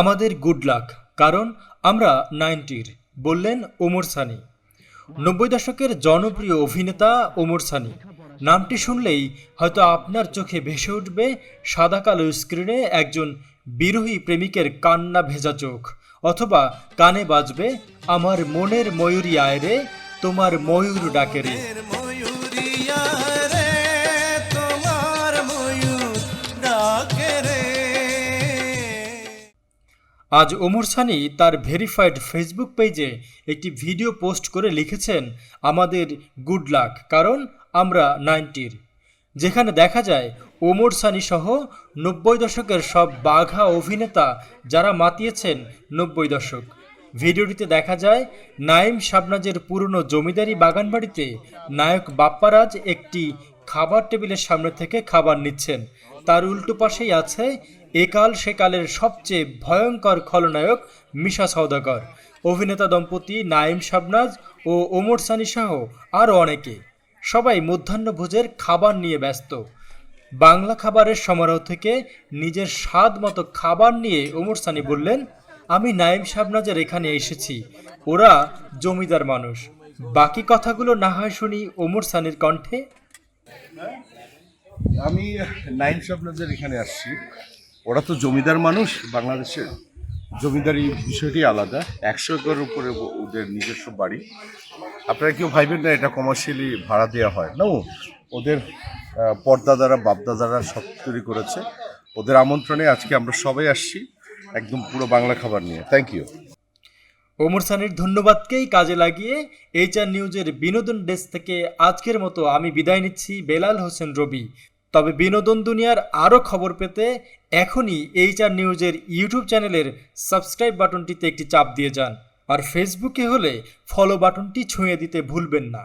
আমাদের good luck, কারণ আমরা 90-র, বললেন ওমর সানি। 90 দশকের জনপ্রিয় অভিনেতা ওমর সানি নামটি শুনলেই হয়তো আপনার চোখে ভেসে উঠবে সাদা কালো স্ক্রিনে একজন বিরহী প্রেমিকের কান্না ভেজা চোখ, অথবা কানে বাজবে আমার মনের ময়ূরী আয় রে, তোমার ময়ূর ডাকে রে। আজ ওমর সানি তার ভেরিফাইড ফেসবুক পেজে একটি ভিডিও পোস্ট করে লিখেছেন আমাদের গুড লাক, কারণ আমরা 90-র, যেখানে দেখা যায় ওমর সানি সহ 90 দশকের সব বাঘা অভিনেতা যারা মাতিয়েছেন 90 দশক। ভিডিওটিতে দেখা যায় নাইম শাবনাজের পুরনো জমিদারি বাগানবাড়িতে নায়ক বাপ্পারাজ একটি খাবার টেবিলের সামনে থেকে খাবার নিচ্ছেন। তার উল্টো পাশেই আছে একাল সেকালের সবচেয়ে ভয়ঙ্কর খলনায়ক মিশা সওদাগর, অভিনেতা দম্পতি নাইম শাবনাজ ও ওমর সানি সহ আরও অনেকে। সবাই মধ্যাহ্নভোজের খাবার নিয়ে ব্যস্ত। বাংলা খাবারের সমারোহ থেকে নিজের স্বাদ মতো খাবার নিয়ে ওমর সানি বললেন, আমি নাইম শাবনাজের এখানে এসেছি, ওরা জমিদার মানুষ। বাকি কথাগুলো না হয় শুনি ওমর সানির কণ্ঠে। আমি নাইম শাবনাজের এখানে আসছি, ওরা তো জমিদার মানুষ। বাংলাদেশের জমিদারি বিষয়টি আলাদা, 100 একর উপরে ওদের নিজস্ব বাড়ি। আপনারা কেউ ভাইবেন না এটা কমার্শিয়ালি ভাড়া দেওয়া হয় না, ওদের পর্দাদারা বাপদাদারা সব তৈরি করেছে। ওদের আমন্ত্রণে আজকে আমরা সবাই আসছি, একদম পুরো বাংলা খাবার নিয়ে। Thank you. ওমর সানির ধন্যবাদকেই কাজে লাগিয়ে এইচআর নিউজের বিনোদন ডেস্ক থেকে আজকের মতো আমি বিদায় নিচ্ছি, বেলাল হোসেন রবি। তবে বিনোদন দুনিয়ার আরও খবর পেতে এখনই এইচআর নিউজের ইউটিউব চ্যানেলের সাবস্ক্রাইব বাটনটিতে একটি চাপ দিয়ে যান, আর ফেসবুকে হলে ফলো বাটনটি ছুঁয়ে দিতে ভুলবেন না।